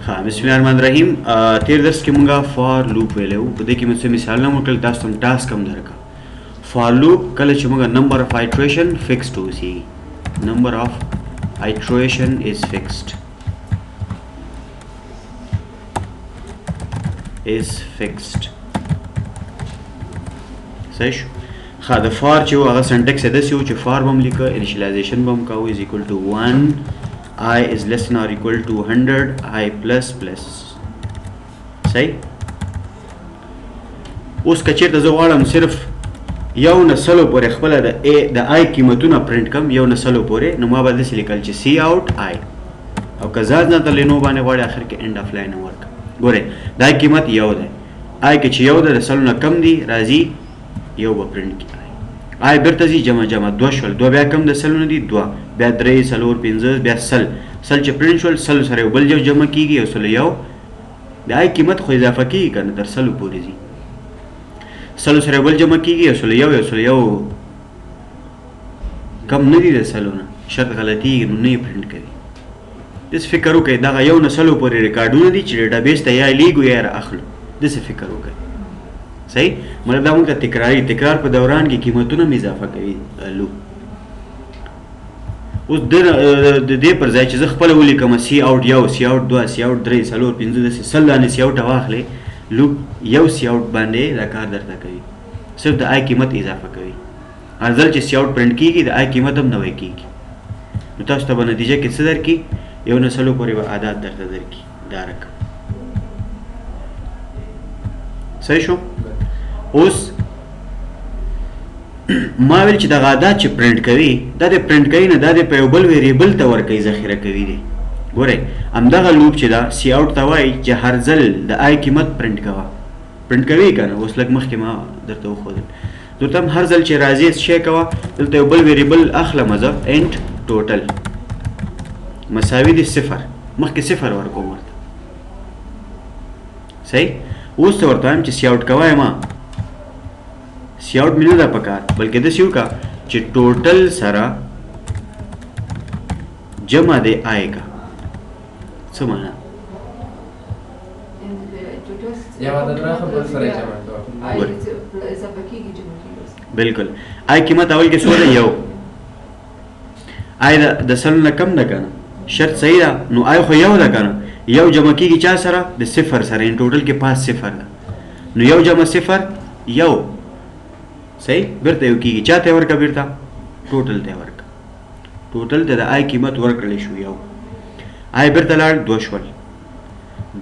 ها بسم الله الرحمن الرحیم. تیر درس کې مونږه فار لوپ ویلو. په دې کې موږ مثالونه وکړل، تاسو ته ټاسک هم درکړ. فار لوپ کله چې مونږه نمبر اف ایټریشن فکسډ وسی، نمبر اف ایټریشن از فکسډ صحیح شو. ها د فار چې هغه سنټیکس د سی او چې فار بم لیکه، انیشلایزیشن بم کاوه از ایکوال ټو 1 I is less than or equal to 100 I plus صحیح. اوس کچیر ته زه غواړم صرف یو نسلو پورې خپل د I قیمتونه پرنټ کم، یو نسلو پورې، نو ما به داسې لیکل چې سی آوټ I او که زاد نه تللی نو باندې غواړي اخر کې اینډ اف لاین ورک. ګورئ دا قیمت یو دی، I کې چې یو د نسلو نه کم دی راځي یو به پرنټ کړي. I بیرته ځي جمع جمع دوه شول، دوه بیا کم د سلونه دي، دوه بیا درې څلور پنځه بیا سل چې پرنټ شول سل سره یو بل یو جمع کېږي یو سل یو د I قیمت خو اضافه کېږي که نه تر سلو پورې ځي، سلو سره یو بل جمع کېږي یو سل یو کم نه دي د سلو نه، شرط غلطېږي نو نه یې پرنټ کوي. داسې فکر وکړئ دغه یو نه سلو پورې ریکارډونه دي چې ډیټابیس ته یا لیږو یا را اخلو، داسې فکر وکړئ صحیح. مطلب دا موږ ته تکرار په دوران کې قیمتونه هم اضافه کوي لوپ. اوس د دې پر ځای چې زه خپله ولیکم سی آوټ یو، سی آوټ دوه، سی آوټ درې، څلور پنځه، داسې سل دانې سی آوټه واخلئ، لوپ یو سی آوټ باندې دا کار درته کوي، صرف د I قیمت اضافه کوي. هر ځل چې سی آوټ پرنټ کېږي د I قیمت هم نوی کېږي. نو تاسو ته به نتیجه کې څه درکړي؟ یو نسلو پورې به عادات درته درکړي. دا رقم صحیح شو. اوس ما ویل چې دغه عادات چې پرنټ کوي دا د پرنټ کوي نه، دا د په یو بل ویریبل ته ورکوي، ذخیره کوي دی. ګورئ همدغه لوپ چې دا سی آوټ ته وایي چې هر ځل د I قیمت پرنټ کوه، پرنټ کوي که نه. اوس لږ مخکې ما درته وښودل، دلته هم هر ځل چې راځي شی کوه، دلته یو بل ویریبل اخلم زه انټ ټوټل مساوي دي صفر، مخکې صفر ورکوم ورته صحیح. اوس ته ورته وایم چې سی آوټ کوه ما سی آوټ مې نه ده پکار، بلکې داسې وکړه چې ټوټل سره جمع دی I کا. څه معنا؟ بالکل I قیمت اول کې څو ده؟ یو. I د سلو نه کم ده که نه، شرط صحیح ده. نو I خو یو ده که نه، یو جمع کېږي چا سره؟ د صفر سره. ان ټوټل کې 5 صفر ده، نو یو جمع صفر یو صحیح. بیرته یو کېږي چا ته ورکړه؟ بیرته ټوټل ته ورکړه. ټوټل ته د I قیمت ورکړلی شو یو. I بیرته لاړ دوه شول،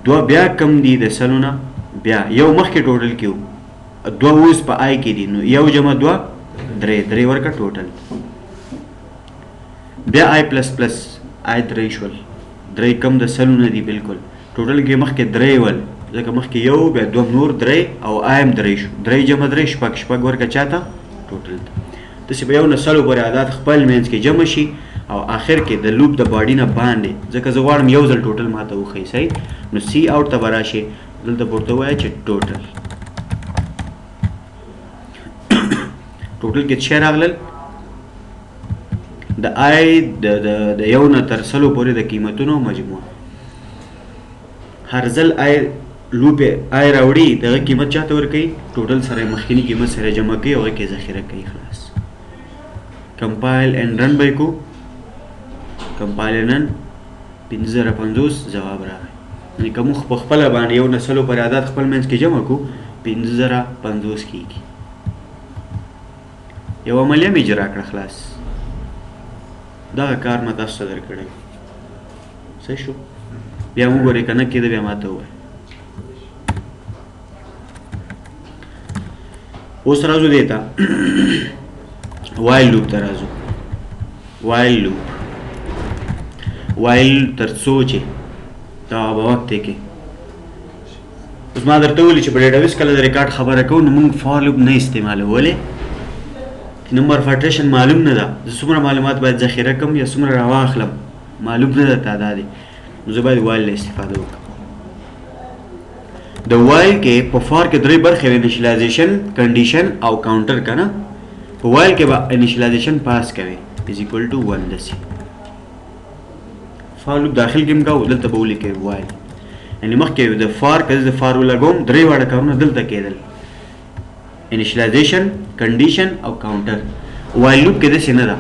دوه بیا کم دي د سلو نه، بیا یو مخکې ټوټل کې و، دوه اوس په I کې دي، نو یو جمع دوه درې ورکړه ټوټل. بیا I پلس پلس I درې شول، درې کم د سلو نه دي بالکل، ټوټل کې مخکې درې ول، ځکه مخکې یو بیا دوه نور درې او I هم درې شو، درې جمع درې شپږ ورکړه چاته؟ ټوټل ته. داسې به یو نسلو پورې عادات خپل منځ کې جمع شي او آخر کې د لوپ د باډي نه باندې، ځکه زه غواړم یو ځل ټوټل ماته وښیي صحیح. نو سی آوټ ته به راشي، دلته به ورته ووایه چې ټوټل کې څه راغلل؟ د I د یو نه تر سلو پورې د قیمتونو مجموعه. هر ځل I لوپ I راوړي دغه قیمت چاته ورکوي؟ ټوټل سره مخکینی قیمت سره جمع کوي او هغه کې ذخیره کوي. خلاص کمپایل اینډ رن به کو، کمپایل نن 1550 جواب راغی. یعنې که موږ په خپله باندې یو نسلو پر عادات خپل منځ کې جمع کړو 1550 کېږي. یو عملیه مې اجرا کړه. خلاص دغه کار ما تاسو ته درکړی صحیح شو. بیا وګورئ که نه کېده بیا ماته ووایه. اوس راځو دې ته وایل لوپ ته راځو. وایل لوپ وایل تر څو چې دا به وخت کې اوس ما درته ویلي چې په ډیټابیس کله د ریکارډ خبره کوو نو موږ فار لوپ نه استعمالو. ولې؟ نمبر اف ایټریشن معلوم نه ده، زه څومره معلومات باید ذخیره کړم یا څومره راواخلم معلوم نه ده تعداد، نو زه باید وایل نه استفاده وکړم. د وایل کې په فار کې درې برخې دي، انیشلایزیشن، کنډیشن او کاونټر که نه. په وایل کې به انیشلایزیشن پاس کوي از ایکول ټو 1 داسې. فار لوپ داخل کې هم کوو، دلته به ولیکئ وایل. یعنی مخکې د فار که زه د فار ولګوم درې واړه کارونه دلته کېدل انیشلایزیشن کنډیشن او کاونټر وایل لوپ کې داسې نه ده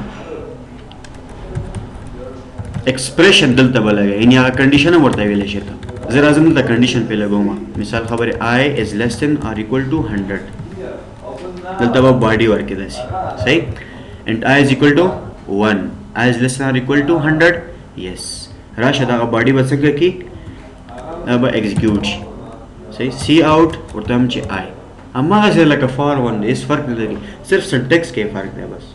ایکسپریشن دلته به لګوي یعنې هغه کنډیشن هم ورته ویلی شي ته زه راځم دلته کنډیشن پې لګوم مثال خبرې I is less than or equal to 100 دلته به باډي ورکې داسې صحیح and I is equal to 1 I is less than or equal to 100 yes راشه دغه باډي به څنګه کړي دا به ایگزیکیوټ شي صحیح سی آوټ ورته هم چې I هماغسې لکه فار ون هېڅ فرق نه لري صرف سنټکس کې فرق دی بس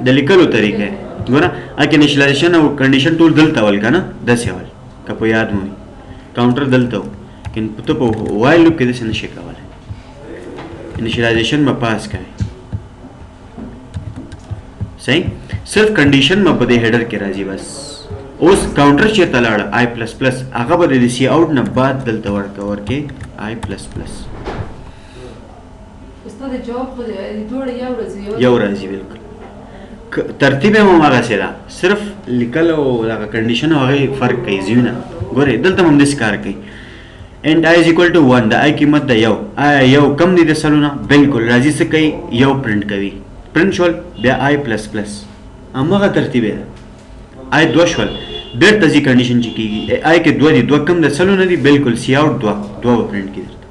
د لیکلو طریقه ګوره اکه انیشلایزیشن او کنډیشن ټول دلته ول که نه داسې ول که په یاد مو وي کاونټر دلته و لیکن ته په وایل لوپ کې داسې نه شي کولی انیشلایزیشن به پاس کوي صحیح صرف کنډیشن به په دې هیډر کې راځي بس اوس کاونټر چېرته لاړه I پلس پلس هغه به د سی آوټ نه بعد دلته ورکې I پلس پلس یو راځي بالکل ترتیب هم هماغسې ده صرف لیکل او هغه کنډیشن او هغې فرق کوي ځایونه ګورئ دلته هم همداسې کار کوي and I is equal to 1 د I قیمت د یو آیا یو کم دی د سلو نه بالکل راځي څه کوي یو پرنټ کوي پرنټ شول بیا I پلس پلس هماغه ترتیب دی I دوه شول بیرته ځي کنډیشن چې کېږي I کې دوه دي دوه کم د سلو نه دي بالکل سی آوټ دوه به پرنټ کړي درته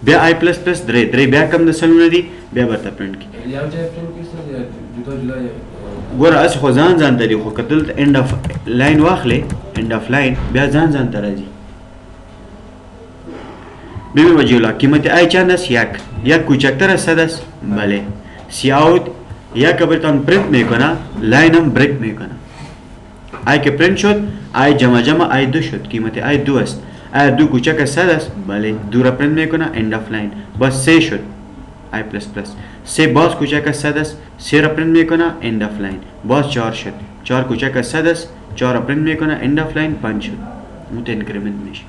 بیا I پلس پلس درې بیا کم د سلو نه دي بیا به ورته پرنټ کړي ګوره هسې خو ځان ته دي خو که دلته اینډ اف لاین واخلې اینډ اف لاین بیا ځان ته راځي ببین بچه‌ها قیمت I چند است یک کوچکتر است 100 است بله سی آوت یک برتان پرینت میکنه لاین هم بریک میکنه I که پرینت شد I جمع I 2 شد قیمت I 2 است آیا 2 کوچک است 100 است بله 2 را پرینت میکنه end of line بس 3 شد I پلس پلس 3 باز کوچک است 100 است 3 را پرینت میکنه end of line باز 4 شد 4 کوچک است 100 است 4 را پرینت میکنه end of line 5 شد مت انکریمنت میشه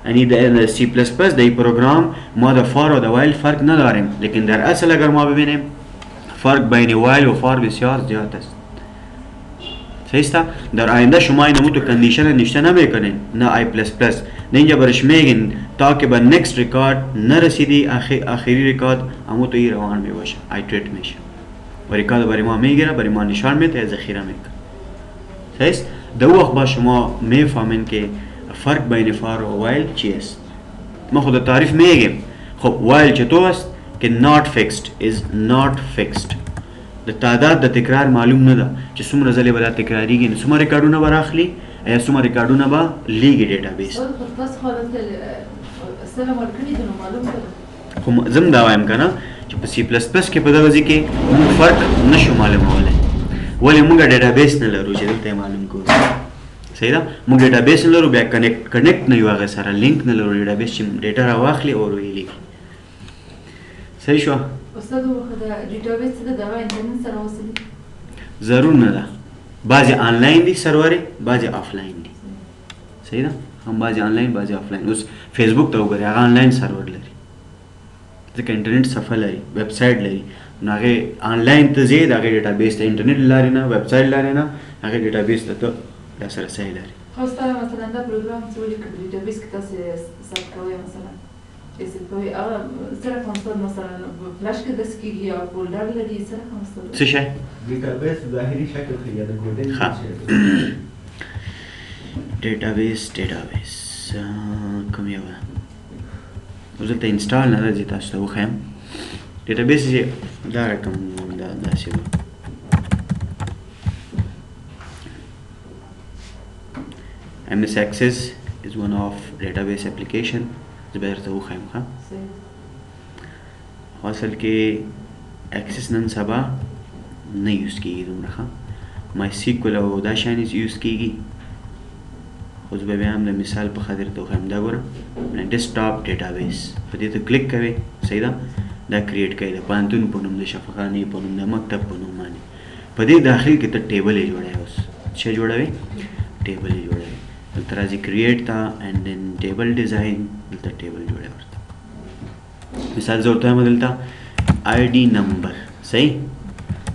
یعنی در سی پلس پلس در پروگرام ما در فار و در وایل فرق نداریم لیکن در اصل اگر ما ببینیم فرق بین وایل و فار بسیار زیاد است صحیح است در آینده شما اینو تو کندیشن نشته نمیکنین نه I پلس پلس نه اینجا برش میگین تا که به نکست ریکارد نرسیدی آخری ریکارد اما تو این روان میباشه ایتریت میشه و ریکارد برای ما میگیره برای ما نشان میده ذخیره میکنه صحیح است در وقت با شما میفهمین که فرق بین فار و وایل چی است ما خود تعریف میگیم خب وایل چطور است که not fixed is not fixed د تعداد د تکرار معلوم نه ده چې څومره ځلې به دا تکراریږي نو څومره ریکارډونه به راخلي یا څومره ریکارډونه به لیږي ډیټابیس خو زه هم دا وایم که نه چې په سی پلس پلس کې په دغه ځای کې موږ فرق نشو معلومولی ولې موږ ډیټابیس نه لرو چې دلته یې معلوم کړو صحیح ده موږ ډیټابیس نه لرو بیا کنیکټ نه یو هغې سره لینک نه لرو ډیټابیس چې ډیټا راواخلي او ویې لیکي صحیح شوه استاد وخت دا ډیټابیس څه د انټرنټ سره وصلي ضرور نه ده بعضې آنلاین دي سرورې بعضې آفلاین دي صحیح ده هم بعضې آنلاین بعضې آفلاین اوس فیسبوک ته وګورئ هغه آنلاین سرور لري ځکه انټرنټ صفحه لري ویب سایټ لري نو هغې آنلاین ته ځې د هغې ډیټابیس ته انټرنټ له لارې نه ویب سایټ لارې نه هغې ډیټابیس ته ته لاسرسی لري خو ستا مثلا دا پروګرام چې ولیکه ډیټابیس کې تاسې سیټ کوئ مثلا ایسیت کوي هغه سره کوم مثلا فلاش کې داسې کېږي او فولډر لري سره کوم څه شی ډیټابیس ظاهري شکل ښیي د کوډینګ ډیټابیس کوم یو ده اوس دلته انسټال نه راځي تاسو ته وښیم ډیټابیس چې دا رقم داسې و MS Access is one of database application زه به درته وښیم ښه خو اصل کې اکسس نن سبا نه یوز کېږي دومره ښه مای سیکول او دا شیان یوز کېږي خو زه به بیا هم د مثال په خاطر درته وښیم دا ګوره ډیسکټاپ ډیټابیس په دې ته کلیک کوې صحیح ده دا کریټ کوي د پوهنتون په نوم د شفاخانې په نوم د مکتب په نوم باندې په دې داخل کې ته ټیبل یې جوړوې اوس څه جوړوې ټیبل یې جوړوې دلته راځي کریټ ته اینډ دین ټیبل ډیزاین دلته ټیبل جوړوې ورته مثال زه ورته وایم دلته آی ډي نمبر صحیح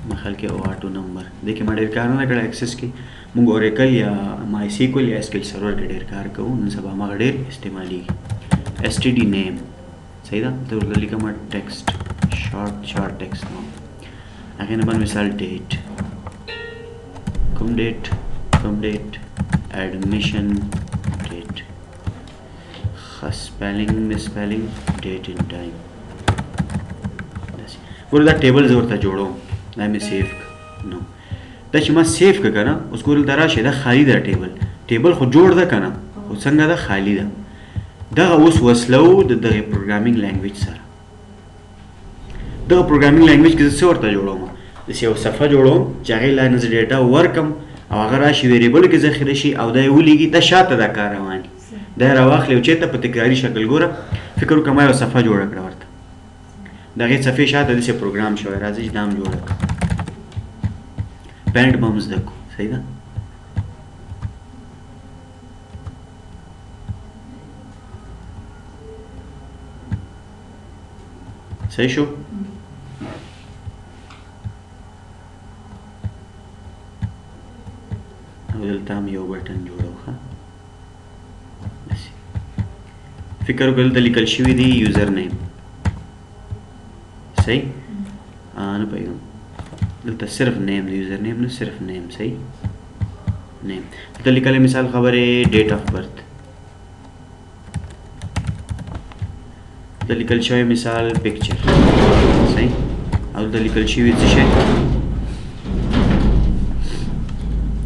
ما خیال کې او آټو نمبر دې کې ما ډېر کار نه کړی اکسس کې موږ اوریکل یا مای سیکول یا اسکیل سرور کې ډېر کار کوو نن سبا هغه ډېر استعمالېږي. std name صحیح ده. ته ورته لیکم ټیکسټ شارټ ټیکسټ نو هغې نه باندې مثال ډیټ کوم ډیټ ایډمیشن ډیټ سپیلنګ مسپیلنګ ډیټ ان ټایم. ګوره دا ټیبل زه ورته جوړوم دا مې سیف نو دا چې ما سیف که که نه اوس ګوره دلته راشئ دا خالي ده ټیبل خو جوړ ده که نه خو څنګه ده خالي ده. دغه اوس وصلو د دغې پروګرامینګ لینګویج سره. دغه پروګرامینګ لینګویج کې زه څه ورته جوړوم داسې یو صفحه جوړوم چې هغې لاندې زه ډیټا ورکم او هغه راشي ویریبلو کې ذخیره شي او دا یې ولیږي دا شاته دا کار روان وي دا یې راواخلې او چېرته په تکراري شکل ګوره فکر وکړه ما یو صفحه جوړه کړه ورته د هغې صفحې شاته داسې پروګرام شوی راځي چې دا هم جوړه کړه پینټ به هم زده کړو صحیح ده. صحیح شو. او دلته هم یو بټن جوړو ښه فکر وکړه دلته لیکل شوي دي یوزر نیم صحیح نه پوهېږم دلته صرف نیم د یوزر نیم نه صرف نیم صحیح نیم. دلته لیکلی مثال خبرې ډیټ آف برث دلته لیکل شوی مثال پکچر صحیح او دلته لیکل شوي څه شی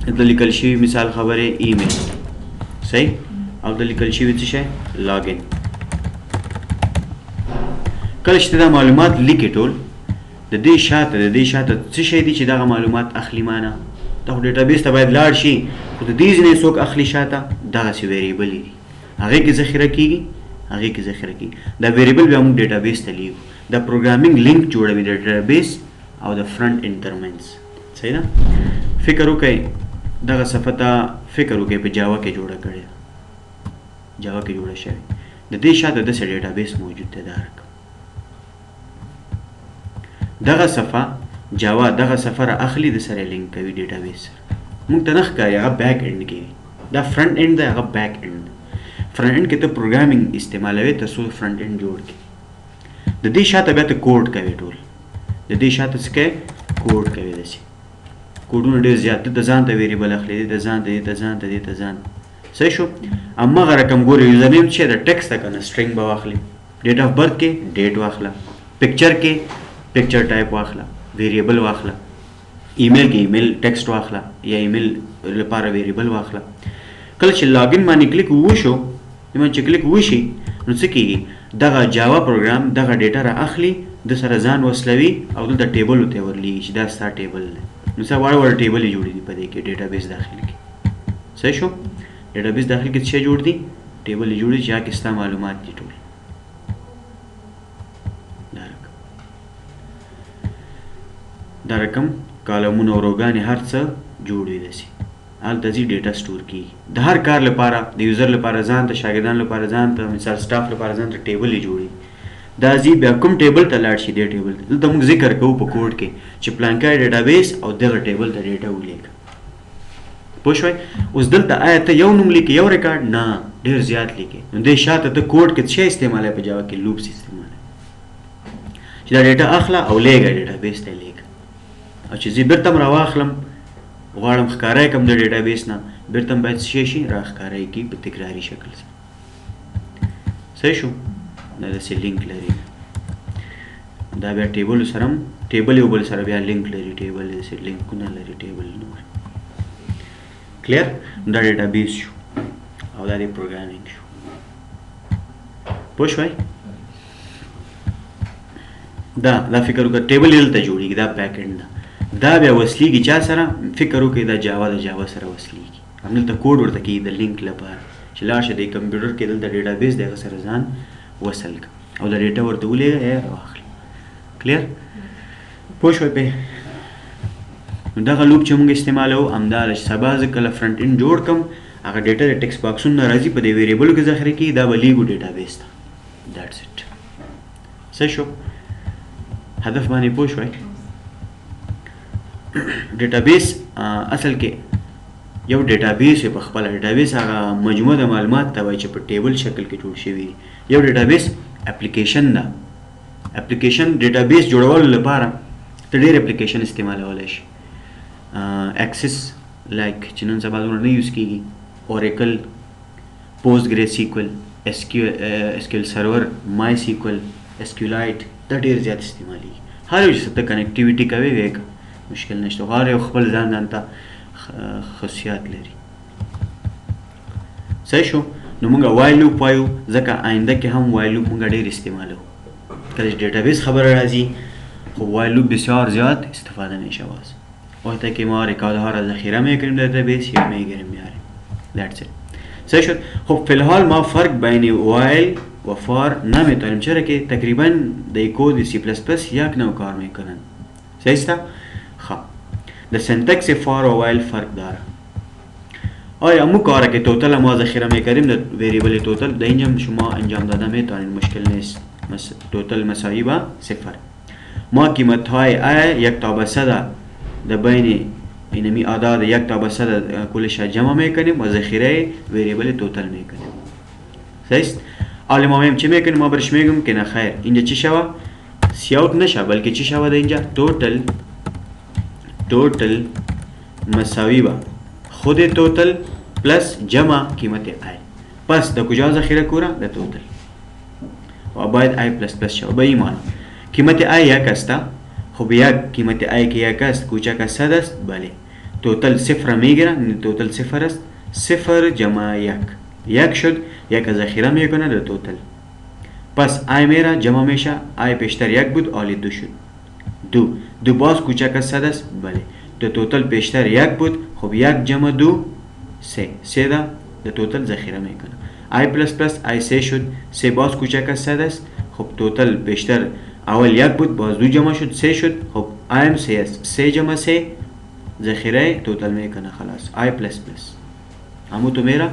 دلته لیکل شوي مثال خبرې ایمیل صحیح او دلته لیکل شوي څه شی لاګین. کله چې دا معلومات لیکې ټول د دې شاته څه شی دي چې دغه معلومات اخلي مانه دا خو ډیټابیس ته باید لاړ شي خو د دې ځینې څوک اخلي شاته دغسې ویریبل دي هغې کې ذخیره کېږي دا ویریبل بیا موږ ډیټابیس ته لیږو دا پروګرامینګ لینک جوړوي د ډیټابیس او د فرنټ انډ ترمنځ صحیح ده. فکر وکئ دغه صفحه ته فکر وکئ په جاوا کې جوړه کړې جاوا کې جوړه شوې د دې شاته داسې ډیټابیس موجود دی دا رقم دغه صفحه جاوا دغه صفحه را اخلي د سره لینک کوي ډیټابیس سره موږ ته نه ښکاري هغه بیک انډ کې دا فرنٹ انډ دی هغه بیک انډ فرنٹ انډ کې ته پروګرامینګ استعمالوي تر څو فرنٹ انډ جوړ کړي د دې شاته بیا ته کوډ کوي ټول د دې شاته څه کوي کوډ کوي داسې کوډونه ډېر زیات د ځان ته ویریبل اخلي د ځان ته ځان صحیح شو. هماغه رقم ګورې یوزر نیم چې د ټیکسټ ده که نه سټرینګ به واخلي ډیټ آف برث کې ډیټ واخله پکچر کې پکچر ټایپ واخله ویریبل واخله ایمیل کې ایمیل ټیکسټ واخله یا ایمیل لپاره ویریبل واخله. کله چې لاګین باندې کلیک وشو چې کلیک وشي نو څه کېږي دغه جاوا پروګرام دغه ډیټا را اخلي د سره ځان وصلوي او دلته ټیبل ورته ورلیږي چې دا ستا ټیبل دی نو ستا واړه ټیبل یې جوړې دي په دې کې ډیټابیس داخل کې صحیح شو. ډیټابیس داخل کې څه جوړ دي ټیبل یې جوړ دي چې هغه کې ستا معلومات دي ټول دا رقم کالمونه او روګانې هر څه جوړ وي داسې هلته ځي ډیټا سټور کېږي د هر کار لپاره د یوزر لپاره ځان ته شاګردانو لپاره ځان ته مثال سټاف لپاره ځان ته ټیبل یې جوړي دا ځي بیا کوم ټیبل ته لاړ شي دې ټیبل ته دلته موږ ذکر کوو په کوډ کې چې پلانکای ډیټابیس او دغه ټیبل ته ډیټا ولیږه پوه شوئ. اوس دلته آیا ته یو نوم لیکې یو ریکارډ نه ډېر زیات لیکې نو دې شاته ته کوډ کې څه استعمالوي په جاوا کې لوپس استعمالوي چې دا ډیټا اخله او لیږه ډیټابیس ته لیږه او چې زه بیرته هم راواخلم غواړم ښکاره یې کړم د ډیټابیس نه بیرته هم باید څه شي را ښکاره یې کړي په تکراري شکل سره صحیح شو. دا داسې لینک لري دا بیا ټیبلو سره هم ټیبل یو بل سره بیا لینک لري ټیبل داسې لینکونه لري ټیبل نور کلیر. دا ډیټابیس شو او دا د پروګرامینګ شو پوه شوئ. دا فکر وکړه ټیبل یې دلته جوړېږي دا بیک انډ ده دا بیا وصلیږي چا سره فکر وکړئ دا جاوا د جاوا سره وصلیږي همدلته کوډ ورته کېږي د لینک لپاره چې لاړ شي د کمپیوټر کې دلته ډیټابیس دی هغه سره ځان وصل کړه او دا ډیټا ورته ولیږه یا راواخلي کلیر پوه شوئ پې. نو دغه لوپ چې موږ استعمالوو همدا ده چې سبا زه کله فرنټ انډ جوړ کړم هغه ډیټا د ټیکسټ باکسونو نه راځي په دې ویریبلو کې ذخیره کېږي دا به لیږو ډیټابیس ته دیټس اټ صحیح شو. هدف باندې پوه شوئ. ډیټابیس اصل کې یو ډیټابیس په خپل ډیټابیس هغه مجموعه د معلومات ته وایي چې په ټیبل شکل کې جوړ شوی یو ډیټابیس اپلیکیشن ده اپلیکیشن ډیټابیس جوړولو لپاره ته ډېر اپلیکیشن استعمالولی شي اکسس لایک چې نن سبا دومره نه یوز کېږي اوریکل پوسټ ګرې سیکول اسکیول سرور مای سیکول اسکیولایټ دا ډېر زیات استعمالېږي هر یو چې ته کنیکټیویټي کوې ویې مشکل نشته خو هر یو خپل ځان ځان ته خصوصیات لري صحیح شو نو موږ وایل لوپ وایو ځکه آینده کې هم وایل لوپ موږ ډېر استعمالوو کله چې ډیټابیس خبره راځي خب وایل لوپ بسیار زیاد استفاده میشه باز وقتی که ما ریکاردها را ذخیره میکنیم در دیتابیس یا میگیریم میاریم that's it صحیح شد خب فی الحال ما فرق بین وایل و فار نمیتونیم چرا که تقریبا در کد سی پلس پلس یک نوع کار میکنن صحیح است خب در سنتکس فار و وایل فرق داره آیا امو کاره که توتال ما ذخیره میکنیم در ویریبل توتال در اینجا شما انجام داده میتونید مشکل نیست توتال مساوی با صفر ما قیمت های ای یک تا به 100 در بین اینمی اعداد یک تا به 100 کلش جمع میکنیم و ذخیره ویریبل توتال میکنیم صحیح است حالا ما چی میکنیم ما برش میگم که نه خیر اینجا چی شوه سی اوت نشه بلکه چی شوه در اینجا توتال مساوی با خود توتال پلس جمع قیمت ای پس در کجا ذخیره کوره در توتال و باید ای پلس پلس شوه به این معنی قیمت ای یک است خب یک قیمت ای که یک است کوچک از 100 است بله توتال صفر میگیره توتال صفر است صفر جمع یک شد یک ذخیره میکنه در توتال پس ای میره جمع میشه ای پیشتر یک بود حالی 2 شد دو باز کوچک از 100 است بله در توتال پیشتر یک بود خب یک جمع 2 3 ده در توتال ذخیره میکنه ای پلس پلس ای 3 شد 3 باز کوچک از 100 است خب توتال بیشتر اول یک بود باز 2 جمع شد 3 شد خب ای 3 است 3 جمع 3 ذخیره توتال میکنه خلاص ای پلس پلس همو تو میره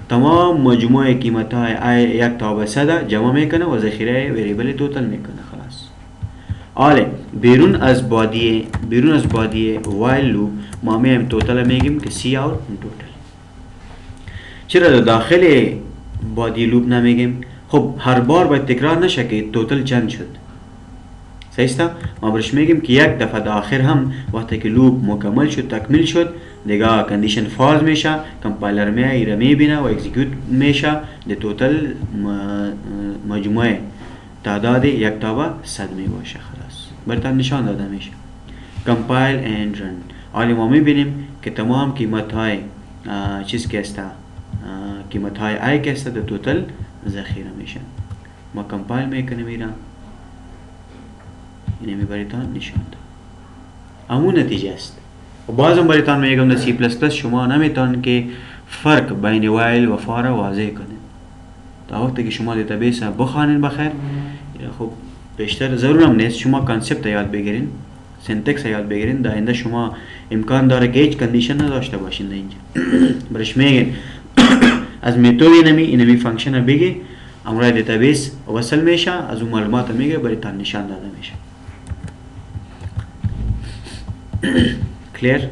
تمام مجموعه قیمت های ای یک تا به 100 جمع میکنه و ذخیره ویریبل توتال میکنه خلاص حالا بیرون از بادی وایل لوپ ما میایم توتال میگیم که سی اوت توتال چرا داخل بادی لوپ نمیگیم خب هر بار باید تکرار نشه که توتال چند شد صحیح است ما برش میگیم که یک دفعه در آخر هم وقتی که لوپ مکمل شد تکمیل شد دیگه کندیشن فالز میشه کمپایلر میره میبینه و اکزیکیوت میشه ده توتال مجموعه تعداد یک تا به 100 میباشه خلاص برتان نشان داده میشه کمپایل اند رن حالا ما میبینیم که تمام قیمت های چیز که است قیمت های ای که است ده توتال ذخیره میشن ما کمپایل میکنیم ایران اینه برایتان نشان داد همون نتیجه است و بازم برایتان میگم در سی پلس پلس شما نمیتون که فرق بین وایل و فار واضح کنید تا وقتی که شما دیتابیس بخوانید بخیر خب بیشتر ضرورم نیست شما کانسپت یاد بگیرین سنتکس یاد بگیرین در آینده شما امکان داره که هیچ کندیشن نداشته باشین در اینجا برش میگین از متد اینمی فانکشن بگی امروز دیتابیس وصل میشه از اون معلومات میگه برایتان نشان داده میشه کلیر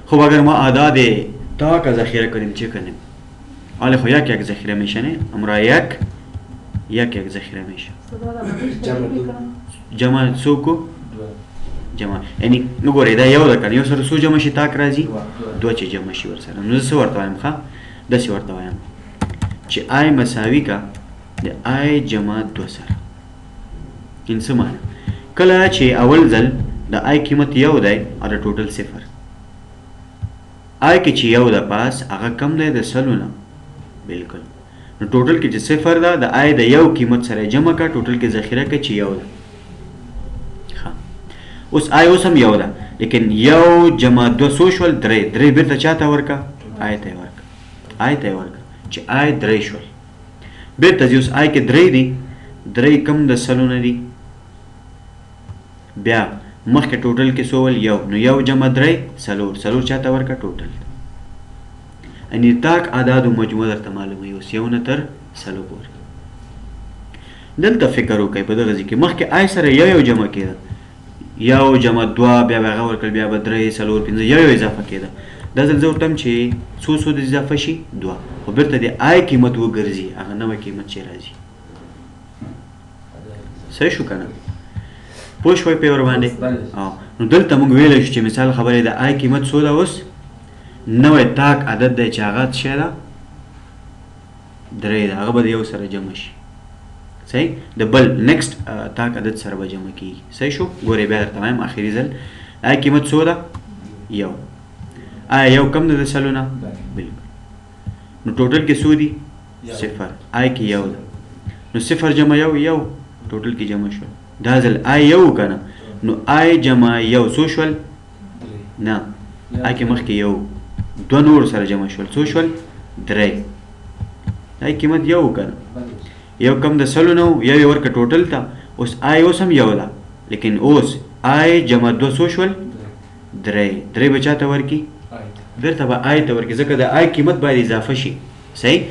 خب اگر ما اعداد تا که ذخیره کنیم چه کنیم حالا خب یک ذخیره میشه نه امروز یک ذخیره میشه جمع سوکو جمع یعنی نگوری دا یو دکن یو سر سو جمع شی تاک رازی دو چه جمع شی ورسر نو دسی ورطا وایم خواه دسی ورطا وایم چه آی مساوی که دا آی جمع دو سر این سمانه کلا چه اول ځل د آی قیمت یو دی او د ټوټل صفر آی کې چې یو د پاس هغه کم دی د سلو نه بالکل نو ټوټل کې چې صفر ده د آی د یو قیمت سره جمع کا ټوټل کې ذخیره کې چې یو ده اوس آی اوس هم یو ده لیکن یو جمع دو سو شول درې بیرته چاته ورکا آی ته ورکا چې آی درې شول بیرته چې اوس آی کې درې دي درې کم د سلو نه دي بیا مخکې ټوټل کې سوول یو نو یو جمع درې سلور چاته ورکا ټوټل یعنی تاک اعداد و مجموعه درته معلومه اوس یو نه تر سلو پورې دلته فکر وکړئ په دغه ځای کې مخکې آی سره یو جمع کېده یو جمع دوه بیا به هغه ورکړل بیا به درې څلور پنځه یو اضافه کېده دا ځل زه ورته یم چې څو د اضافه شي دوه خو بېرته د آی قیمت وګرځي هغه نوی قیمت چې راځي صحیح شو که نه پوه شوی پې ورباندې نو دلته موږ ویلی شو چې مثال خبرې د آی قیمت څو ده اوس نوی تاک عدد دی چې هغه څه شی ده درې ده هغه به د یو سره جمع شي صحیح د بل نیکسټ تاک عدد سره به جمع کېږي صحیح شو ګورئ بیا درته وایم آخري ځل آی قیمت څو ده یو آیا یو کم ده د سلو نه بلکل نو ټوټل کې څو دي صفر آی کې یو ده نو صفر جمع یو یو ټوټل کې جمع شول دا ځل آی یو که نه نو آی جمع یو څو شول نه آی کې مخکې یو دوه نور سره جمع شول څو شول درې آی قیمت یو که نه یو کم د سلو نه یو یې ورکړه ټوټل ته اوس آی اوس هم یو ده لیکن اوس آی جمع دوه څو شول درې به چا ته ورکړي بیرته به آی ته ورکړي ځکه د آی قیمت باید اضافه شي صحیح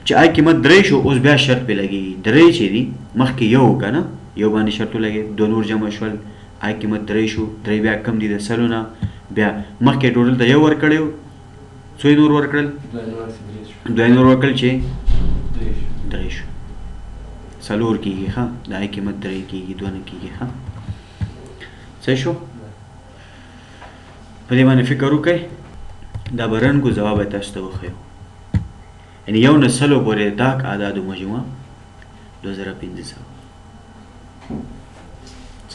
چې آی قیمت درې شو اوس بیا شرط پې لګېږي درې چې دي مخکې یو که نه یو باندې شرط ولګېد دوه نور جمع شول آی قیمت درې شو درې بیا کم دي د سلو نه بیا مخکې ټوټل ته یو ورکړی و څو یې نور ورکړل دوه یې نور ورکړل چې درې شو څلور کېږي ښه د آی قیمت درې کېږي دوه نه کېږي ښه صحیح شو په دې باندې فکر وکړئ دا به رنګو ځواب یې تاسو ته وښیو یعنې یو نه سلو پورې تاک اعدادو مجموعه 2500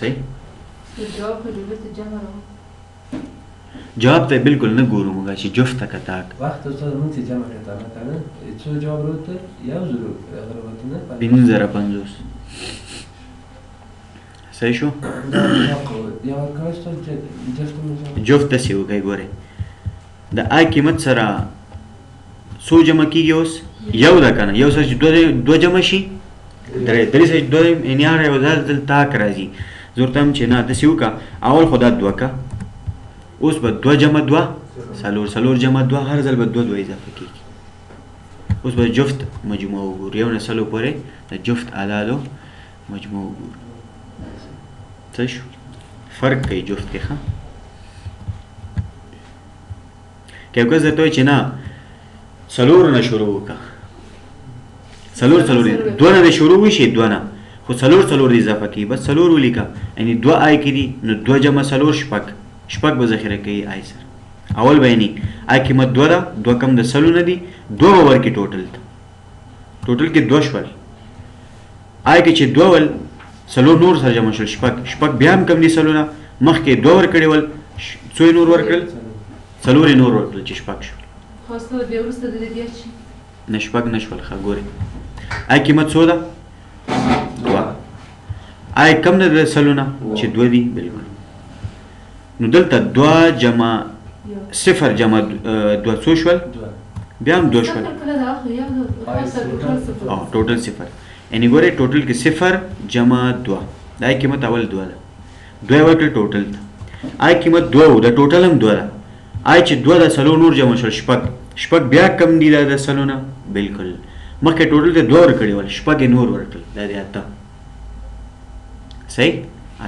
صحیح جواب ته بالکل نه ګورو موږ چې جفته که تاک وخت استاد مونږ چې جمع کړه کنه څو جواب وروته یو زرو غلطه نه 1550 صحیح شو جفت داسې وکړئ ګورئ د آی قیمت سره څو جمع کېږي اوس یو ده که نه یو سره چې دوه جمع شي درې سره چې دوه یعنې هر یو ځل دل تاک راځي زه ورته وایم چې نه داسې وکړه اول خو دا دوه که اوس به دوه جمع دوه څلور جمع دوه هر ځل به دوه اضافه کېږي اوس به جفت مجموعه وګورو یو نه سلو پورې د جفت اعدادو مجموعه وګورو صحیح شو فرق کوي جفت کې ښه که یو کس درته وایي چې نه څلور نه شروع وکړه څلور دوه نه دې شروع وشي دوه نه خو څلور دې اضافه کوي بس څلور ولیکه یعنې دوه آی کې دي نو دوه جمع څلور شپږ به ذخیره کوي آی سره اول به یعنې آی قیمت دوه ده دوه کم د سلو نه دي دوه به ورکړي ټوټل ته ټوټل کې دوه شول آی کې چې دوه ول څلور نور سره جمع شول شپږ بیا هم کم دي سلو نه مخکې دوه ورکړي ول څو یې نور ورکړل څلور یې نور ورکړل چې شپږ شول نه شپږ نه شول ښه ګورئ آی قیمت څو ده دوه آی کم نه د سلو نه چې دوه دي بلکل نو دلته دوه جمع صفر جمع دوه څو شول بیا هم دوه شول ټوټل صفر یعنې ګورئ ټوټل کې صفر جمع دوه د آی قیمت اول دوه ده دوه یې ورکړل ټوټل ته آی قیمت دوه و د ټوټل هم دوه ده آی چې دوه د څلور نور جمع شول شپږ بیا کم دي دا د سلو نه بلکل مخکې ټوټل ته دوه ورکړي ول شپږ یې نور ورکړل دا د اته صحیح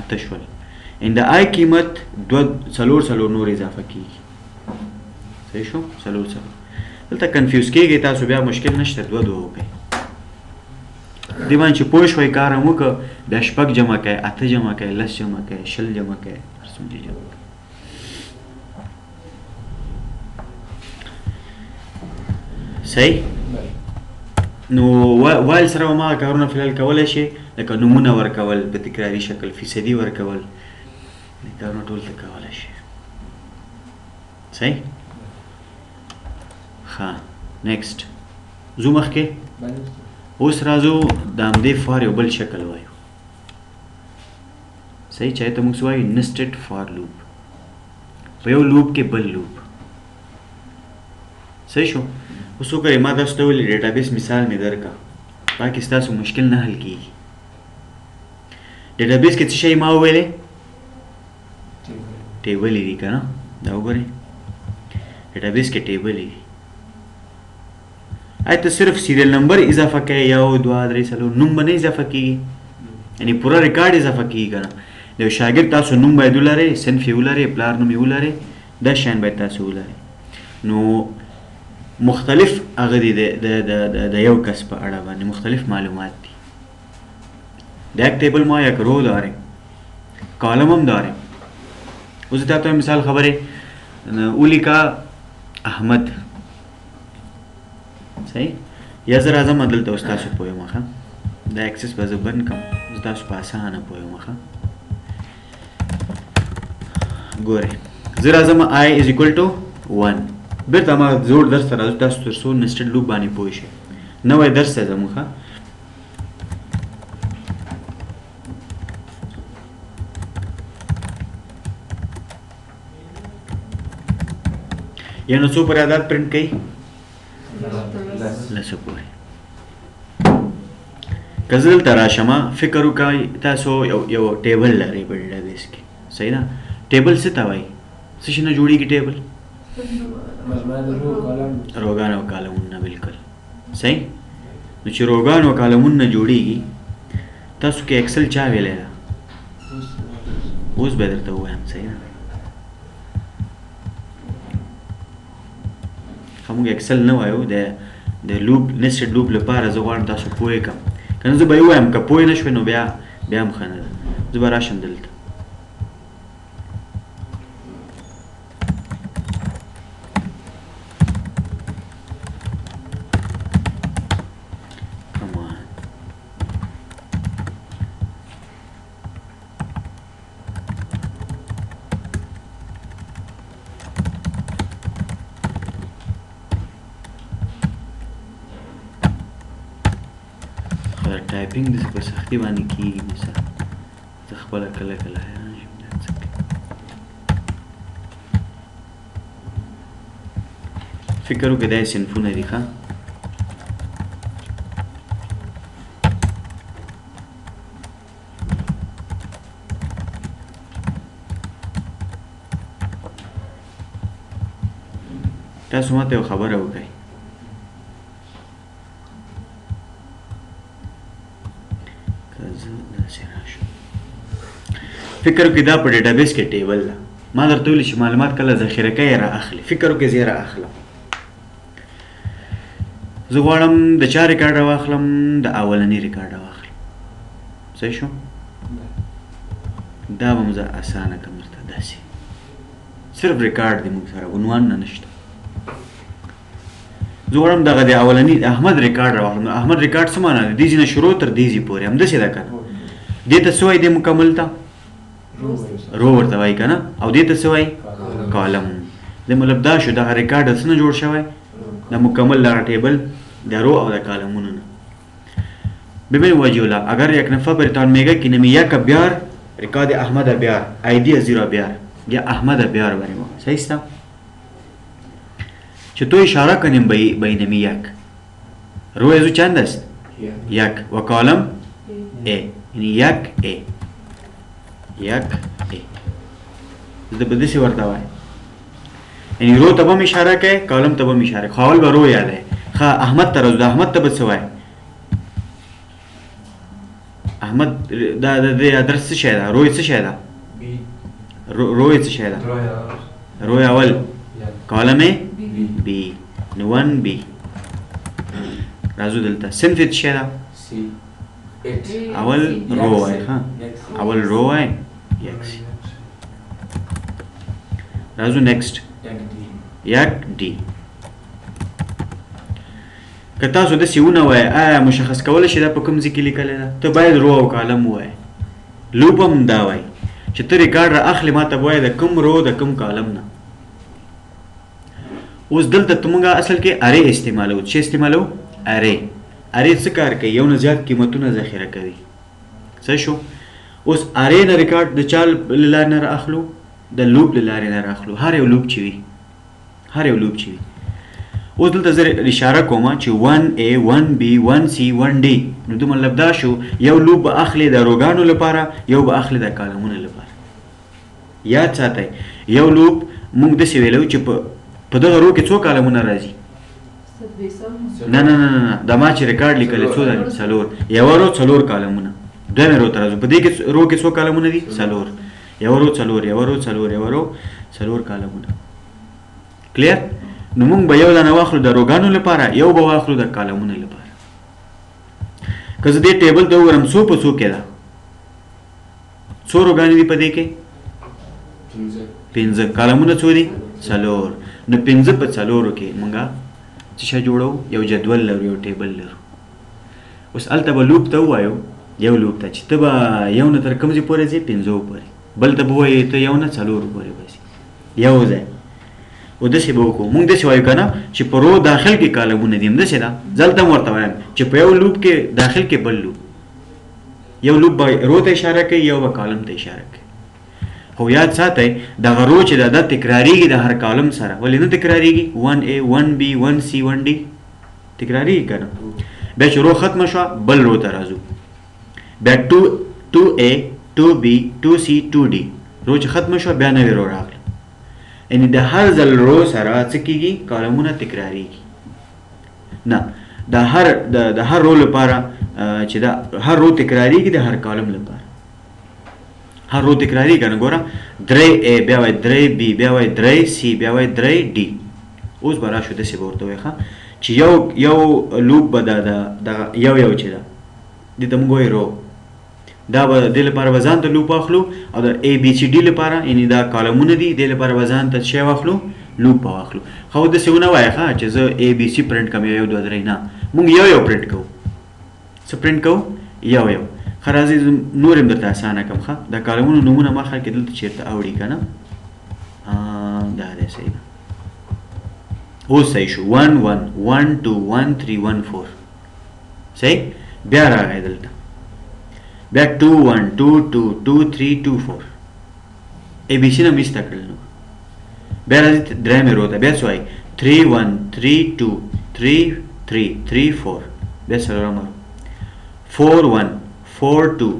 اته شول ان د آی قیمت دوه څلور نور اضافه کېږي صحیح شو څلور دلته کنفیوز کېږئ تاسو بیا مشکل نشته دوه وکړئ دې باندې چې پوه شوئ کار هم وکړه بیا شپږ جمع کوئ اته جمع کوئ لس جمع کوئ شل جمع کوئ هر څومره جمع کوئ صحیح نو وایل سره به ما کارونه فلحال کولی شي لکه نومونه ورکول په تکراري شکل فیصدي ورکول کارونه ټول ته کولی شي صحیح ښه نیکسټ ځو مخکې اوس راځو د همدې فار یو بل شکل وایو صحیح چاہے ته موږ څه وایو نسټډ فار لوپ په یو لوپ کې بل لوپ صحیح شو اوس وګورئ ما تاسو ته ویلي ډیټابیس مثال مې درکړه تاکې ستاسو مشکل نه حل کېږي ډیټابیس کې څه شی ما وویلی ټیبل یې دي که نه دا وګورئ ډیټابیس کې ټیبل یې دي آیا ته صرف سیریل نمبر اضافه کوې یو دوه درې څلور نوم به نه اضافه کېږي یعنې پوره ریکارډ اضافه کېږي که نه د یو شاګرد تاسو نوم باید ولرئ، صنف یې ولرئ، پلار نوم یې ولرئ، دا شیان باید تاسو ولرئ. نو مختلف هغه دي د یو کس په اړه باندې مختلف معلومات دي. د یک ټیبل ما یک رو داریم، کالم هم داریم. اوس تاسو مثال خبره ولیکا احمد، صحیح؟ یا زه راځم دلته اوس تاسو پوهیم ښه، دا اکسس به زه بند کړم، زه تاسو په اسانه پوهیم ښه. ګورئ زه راځم I is equal to 1 بیرته ما زوړ درس ته راځو تاسو تر څو نسټډ لوپ باندې پوه شئ. نوی درس ته ځم ښه. یعنی څو پورې عدد پرنټ کوي؟ لسو پورې. که زه دلته راشم فکر وکړئ تاسو یو ټیبل لرئ په ډیټابیس کې، صحیح ده؟ ټیبل څه ته وایي؟ څه شي نه جوړېږي ټیبل؟ روګان او کالمونه. بالکل صحیح. نو چې روګان او کالمونه جوړېږي تاسو کې اکسل چا ویلی ده؟ اوس به درته ووایم، صحیح ده؟ موږ اکسل نه وایو، د لوپ نسټډ لوپ لپاره زه غواړم تاسو پوه کړم. که نه زه به یې ووایم، که پوه نه شوئ نو بیا هم ښه نه ده. زه به راشم دلته ټایپینګ داسې په سختي باندې کېږي، مثلا زه خپله کله کله حیران شم دا څه کوي. فکر وکړئ دا یې صنفونه دي ښه. تاسو ماته یو خبره وکړئ، فکر وکړئ دا په ډیټابیس کې ټیبل ده. ما درته ویلي چې معلومات کله ذخیره کوئ را اخلي. فکر وکړئ زه یې را اخلم، زه غواړم د چا ریکارډ را واخلم؟ د اولني ریکارډ را واخلم. صحیح شو؟ دا به م زه اسانه کړم درته داسې، صرف ریکارډ دی موږ سره، عنوان نه نشته. زه غواړم دغه د اولني احمد ریکارډ را واخلم. احمد ریکارډ څه معنا دی؟ دې ځای نه شروع تر دې ځای پورې همداسې ده که نه؟ دې ته څه وایي؟ دې مکمل ته رو ورته وایي که نه؟ او دې ته څه وایي؟ کالم. د مطلب دا شو دغه ریکارډ څه نه جوړ شوی؟ د مکمل دغه ټیبل د رو او د کالمونو نه. ببین وجه اگر یک نفر برتان میگه که نمی یک بیار ریکارد احمد بیار، آیدی زیرا بیار یا احمد بیار بریم، صحیح است؟ چه تو اشاره کنیم به نمی یک رو ازو چند است؟ یک و کالم ای، یعنی یک ای، یک ای. زده بدسی ورده وای، یعنی رو تبا اشاره که کالم تبا اشاره که. خواهل با رو یاده خواه احمد ترازو ده احمد تبا سوای احمد دا ادرس چه شایده؟ روی چه شایده؟ روی چه شایده؟ روی اول کالمه بی، نوان بی. رازو دلتا صنفت چه شایده؟ اول رو آئی خواه، اول رو آئی یک سی. رازو نیکسٹ یک دی. که تاسو داسې ونوایئ آیا مشخص کولی شئ دا په کوم ځای کې لیکلی ده؟ ته باید رو او کالم ووایې. لوپ هم دا وایي چې ته ریکارډ را اخلې ما ته به وایې د کوم رو د کوم کالم نه. اوس دلته ته موږ اصل کې ارې استعمالوو. څه استعمالوو؟ ارې. ارې څه کار کوي؟ یو نه زیات قیمتونه ذخیره کوي، صحیح شو؟ اوس ارې نه ریکارډ د چا له لارې نه را اخلو؟ د لوپ له لارې نه را اخلو. هر یو لوپ چې وي، هر یو لوپ چې وي. اوس دلته زه اشاره کوم چې 1A 1B 1C 1D، نو د مطلب دا شو یو لوپ به اخلي د روګانو لپاره، یو به اخلي د کالمونو لپاره. یاد ساتئ یو لوپ موږ داسې ویلو چې په دغه رو کې څو کالمونه راځي؟ نه نه نه نه، دا ما چې ریکارډ لیکلی څو دي؟ څلور. یوه رو څلور کالمونه، دویمه رو ته راځو. په دې کې رو کې څو کالمونه دي؟ څلور. یو رو څلور، یو رو څلور، یو رو څلور کالمونه. کلیر؟ نو موږ به یو دانه واخلو د روګانو لپاره، یو به واخلو د کالمونو لپاره. که زه دې ټیبل ته وګورم څو په څو کې ده؟ څو روګانې دي په دې کې؟ پنځه. کالمونه څو دي؟ څلور. نو پنځه په څلورو کې موږ څه شی جوړو؟ یو جدول لرو، یو ټیبل لرو. اوس هلته به لوپ ته ووایو، یو لوپ ته چې ته به یو نه تر کوم ځای پورې ځې؟ پنځو پورې. بل ته به ووایې ته یو نه څلورو پورې به ځې، یو ځای. او داسې به وکړو. موږ داسې وایو که نه چې په رو داخل کې کالمونه دي، همداسې ده. زه هلته هم ورته وایم چې په یو لوپ کې داخل کې بل لوپ، یو لوپ به رو ته اشاره کوي، یو به کالم ته اشاره کوي. خو یاد ساتئ دغه رو چې دا تکراریږي د هر کالم سره. ولې نه تکراریږي؟ 1A 1B 1C 1D تکراریږي که نه. بیا چې رو ختمه شوه بل رو ته راځو، بیا 2A 2B 2C 2D رو چې ختمه شوه بیا نوې رو راغله. یعنې د هر ځل رو سره څه کېږي؟ کالمونه تکراریږي. نه د هر رو لپاره چې دا هر رو تکراریږي د هر کالم لپاره. هر رو تکراری کنه. ګوره 3A بیا وای 3B بیا وای 3C بیا وای 3D. اوس به راشو داسې به ورته وایي چې یو لوپ به دا یو چې ده دې ته موږ وایو رو. دا به دې لپاره به ځان ته لوپ واخلو، او د ABCD لپاره یعنې دا کالمونه دي، دې لپاره به ځان ته شی واخلو؟ لوپ به واخلو. خو داسې ونه وایه چې زه ABC پرنټ کوم یو دوه درې. نه، موږ یو پرنټ کوو. څه پرنټ کوو؟ یو. ښه راځئ نور هم درته اسانه کړم. ښه د کالمونو نومونه ما خیال کې دلته چېرته اوړي که نه؟ دا دی صحیح ده. اوس صحیح شو. 1 1 1 2 1 3 1 4 صحیح. بیا راغی دلته بیا 2 1 2 2 2 3 2 4 ABC نه مې ایسته کړل. نو بیا راځي درېیمې رو ته، بیا څه وایي؟ 3 1 3 2 3 3 3 4 بیا څلورمه رو 4 1 4 2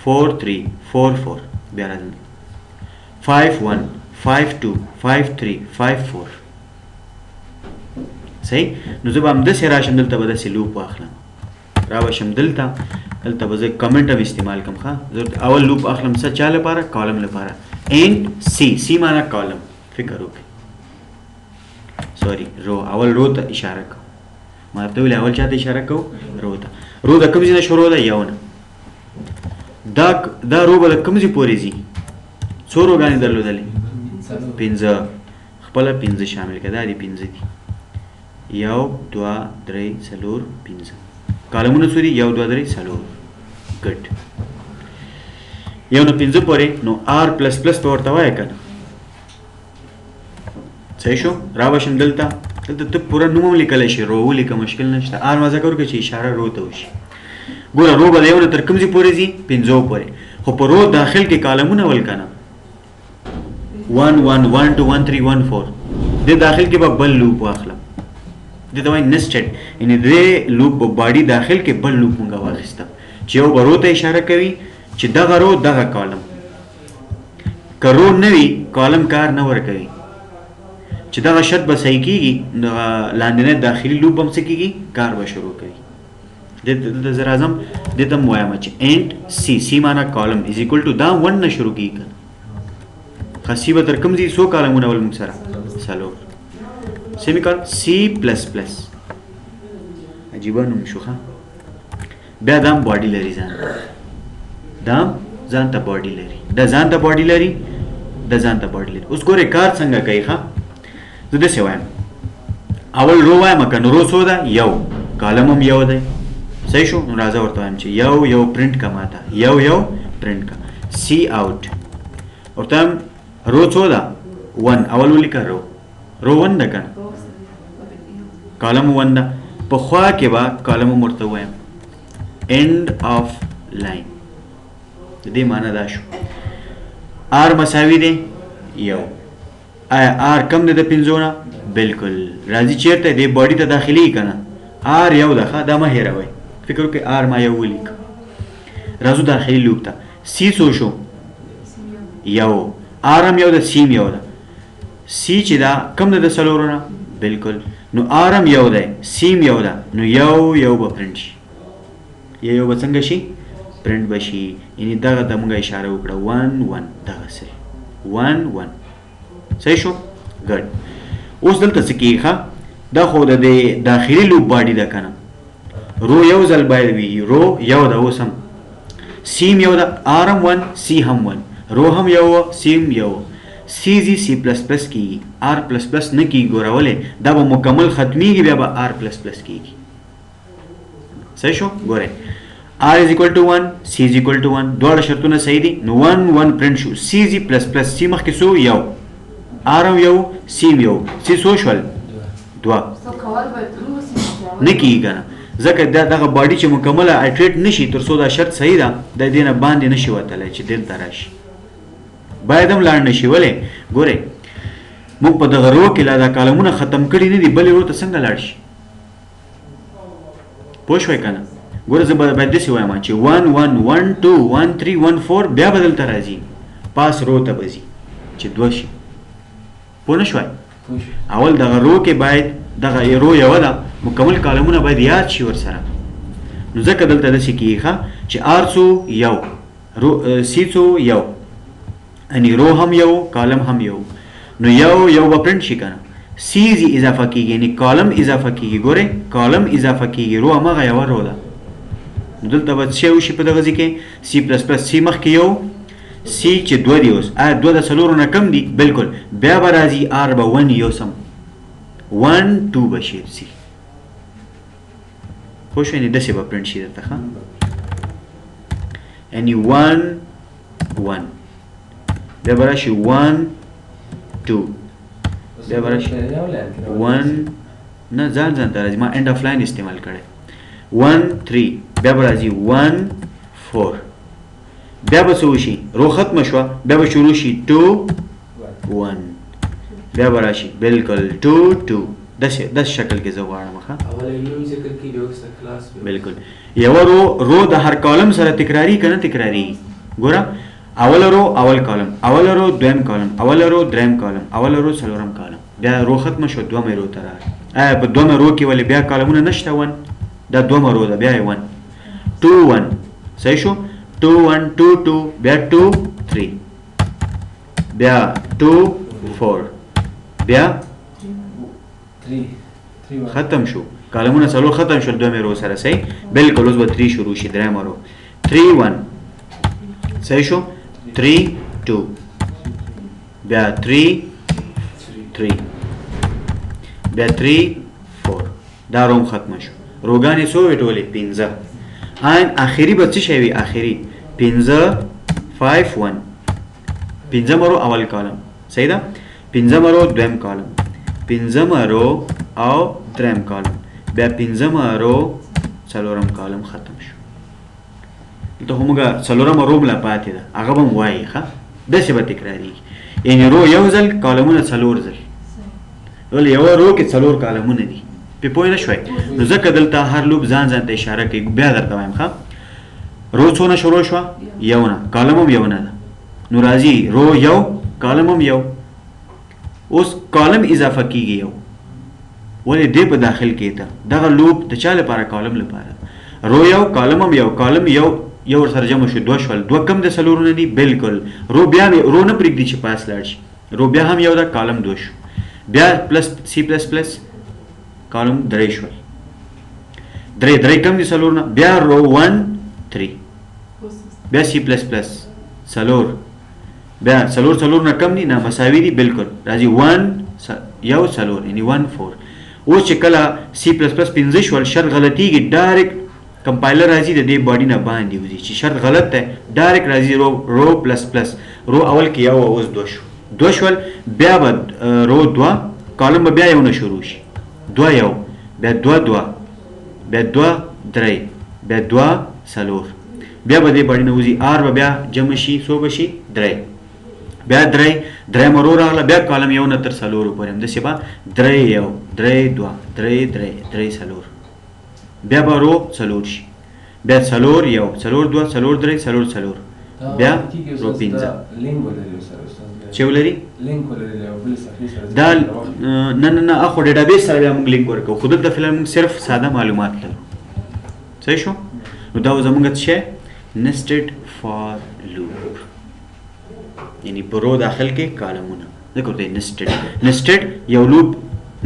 4 3 4 4 بیا راځي 5 1 5 2 5 3 5 4 صحیح. نو زه به همداسې راشم دلته به داسې لوپ واخلم، را به شم دلته به زه کمنټ هم استعمال کړم. ښه زه اول لوپ اخلم څه چا لپاره؟ کالم لپاره. اینډ سی معنا کالم. فکر وکړئ سوري رو، اول رو ته اشاره کوو. ما ته ویل اول چا ته اشاره کوو؟ رو ته. رو د کوم ځای نه شروع ده؟ یو نه. دا رو به د کوم ځای پورې ځي؟ څو روګانې درلودلې؟ پنځه. خپله پنځه شامل کړه. دا دي پنځه دي. یو دوه درې څلور پنځه. کالمونه څو دي؟ یو دوه درې څلور. ګډ. یو نه پنځه پورې. نو R++ په ورته وایه که نه؟ صحیح شو. را به شم دلته ته پوره نوم هم لیکلی شي، رو ولیکه مشکل نشته. R ما ځکه ورکړه چې اشاره رو ته وشي. ګوره رو به د یو نه تر کوم ځای پورې ځي؟ پنځو پورې. خو په رو داخل کې کالمونه ول که نه؟ 1 1 1 2 1 3 1 4 دې داخل کې به بل لوپ واخلم. دې ته وایي نسټډ، یعنې دې لوپ به باډي داخل کې بل لوپ مونږ واخیسته چې یو به رو ته اشاره کوي چې دغه رو دغه کالم. که رو نه وي کالم کار نه ورکوي. چې دغه شرط به صحیح کېږي نو لاندنی داخلي لوپ به هم څه کېږي؟ کار به شروع کوي. دلته زه راځم دې ته م وایم چې اینډ سی معنا کالم از ایکول ټو دا 1 نه شروع کېږي که نه؟ ښه سی به تر کوم ځي؟ څو کالمونه ول موږ سره؟ څلور. سیمیکالن C++. عجیبه نوم شو. ښه بیا دا هم باډي لري ځان ته. دا هم ځان ته باډي لري. دا ځان ته باډي لري، دا ځان ته باډي لري. اوس ګورئ کار څنګه کوي. ښه زه داسې وایم اول رو وایم که نه؟ رو څو ده؟ یو. کالم هم یو دی. صحیح شو. نو راځه ورته وایم چې یو پرنټ که ماته، یو پرنټ که. سی آوټ. ورته وایم رو څو ده؟ 1. اول ولیکه رو 1 ده که نه؟ کالم 1 ده. په خوا کې به کالم هم ورته وایم end of line. د دې معنی دا شو R مساوي دی یو. آیا R کم دی د پنځو نه؟ بلکل. راځي چېرته؟ دې باډي ته داخلي که نه؟ R یو ده. ښه دا مه هېروئ. فکر وکړئ R ما یو ولیکه. راځو داخلي لوپ ته. C څو شو؟ یو. R هم یو ده، C هم یو ده. C چې دا کم ده د څلورو نه؟ بلکل. نو R هم یو دی، C هم یو ده. نو یو به پرنټ شي. یو به څنګه شي؟ پرنټ بشي یعنی دغه ته موږ اشاره وکړه 1 1 دغسې 1 1 صحیح شو ګډ اوس دلته څه کېږي ښه دا خو د داخلي لوپ باډي ده که نه رو یو ځل باید وي رو یو ده اوس هم سیم یو ده آر هم 1 سی هم 1 رو هم یو سیم یو سی زی سی پلس پلس کېږي آر پلس پلس نه کېږي ګوره ولې دا به مکمل ختمیږي بیا به آر پلس پلس کېږي صحیح شو ګورئ R is equal to 1 C is equal to 1 دواړه شرطونه صحیح دي نو 1 1 پرنټ شو سی زی پلس پلس سی مخکې سو یو آر هم یو سیم یو سی سو شول دوه نه کېږي که نه ځکه دغه باډي چې مکمله اټریټ نشي تر څو دا شرط صحیح ده د دې نه باندې نشي وتلی چې دلته راشي باید هم لاړ نشي ولې ګورئ موږ په دغه رو کې لا دا کالمونه ختم کړي نه دي بلې رو ته څنګه لاړ شي پوه شوئ که نه ګوره زه باید داسې وایم چې 1 1 1 2 1 3 1 4 بیا به دلته راځي پاس رو ته به ځي چې دوه شي پوه نه شوئ اول دغه رو کې باید دغه رو یوه ده مکمل کالمونه باید یاد شي ورسره نو ځکه دلته داسې کېږي ښه چې آر څو یو سی څو یو یعنی رو هم یو کالم هم یو نو یو به پرنټ شي که نه سی زی اضافه کېږي یعنی کالم اضافه کېږي ګورئ کالم اضافه کېږي رو همغه یوه رو ده نو دلته به څه وشي په دغه ځای کې سی پلس پلس سی مخکې یو سی چې دوه دی اوس آیا دوه د څلورو نه کم دي بلکل بیا به راځي آر به 1 یو سم 1 2 به شي سی پوه شو یعنې داسې به پرنټ شي درته ښه یعنې 1 1 بیا به راشي 1 2 بیا به راشي 1 نه ځان ته راځي ما اینډ اف لاین استعمال کړی 1 3 بیا به راځي 1 4 بیا به څه وشي رو ختمه شوه بیا به شروع شي 2 1 بیا به راشي بلکل 2 2 داسې شکل کې زه غواړم ښه بلکل یوه رو د هر کالم سره تکراري که نه تکراریږي ګوره اوله رو اول کالم اوله رو دویم کالم اوله رو دریم کالم اوله رو څلورم کالم بیا رو ختمه شو دومه رو ته راغی آیا په دومه رو کې ولې بیا کالمونه نشته 1 دا دومه رو ده بیا یې 1 2 1 صحیح شو 2 1 2 2 بیا 2 3 بیا 2 4 بیا ختم شو کالمونه څلور ختم شول دومه رو سره صحیح بلکل اوس به 3 شروع شي درېیمه رو 3 1 صحیح شو 3 2 بیا 3 3 بیا 3 4 دا روم ختمه شو روګانې څو وې ټولې 15 آخري به څه شی وي آخري 15 5 1 پنځمه رو اول کالم صحیح ده پنځمه رو دویم کالم پنځمه رو او دریم کالم بیا پنځمه رو څلورم کالم ختم شو دلته خو موږ څلورمه رو مله پاتې ده هغه به م وایي ښه داسې به تکراریږي یعنې رو یو ځل کالمونه څلور ځل ولې یوه رو کې څلور کالمونه دي پې پوه نه شوئ نو ځکه دلته هر لوب ځان ته اشاره کوي بیا درته وایم ښه رو څونه شروع شوه یو نه کالم هم یو نه ده نو راځي رو یو کالم هم یو اوس کالم اضافه کېږي یو ولې دې په داخل کې ته دغه لوب د چا لپاره کالم لپاره رو یو کالم هم یو کالم یو ورسره جمع شو دوه شول دوه کم د څلورو نه دي بلکل رو بیا رو نه پرېږدي چې پاس لاړ شي رو بیا هم یو ده کالم دوه شو بیا پلس سی پلس پلس کالم درې شول درې کم دي څلور نه بیا رو 1 3 بیا سی پلس پلس څلور بیا څلور نه کم دي نه مساوي دي بلکل راځي 1 یو څلور یعنی 1 4 اوس چې کله سی پلس پلس 15 شول شرط غلطیږي ډایرکټ کمپایلر راځي د دې باډي نه باندې وځي چې شرط غلط دی ډایرکټ راځي رو پلس پلس رو اول کې یو اوس دوه شو دوه شول بیا به رو دوه کالم به بیا یو نه شروع شي دوه یو بیا دوه دوه بیا دوه درې بیا دوه څلور بیا به دې باډي نه وځي آر به بیا جمع شي څو به شي درې بیا درېیمه رو راغله بیا کالم یو نه تر څلورو پورې همداسې به درې یو درې دوه درې څلور بیا به رو څلور شي بیا څلور یو څلور دوه څلور درې څلور بیا رو پنځه چې ولري دا نه اخو ډیټابیس سره بیا موږ لینک ورکوو خو دلته فلحال موږ صرف ساده معلومات لرو صحیح شو نو دا زموږ څه nested for loop یعنی په رو داخل کې کالمونه ځکه ورته nested یو لوپ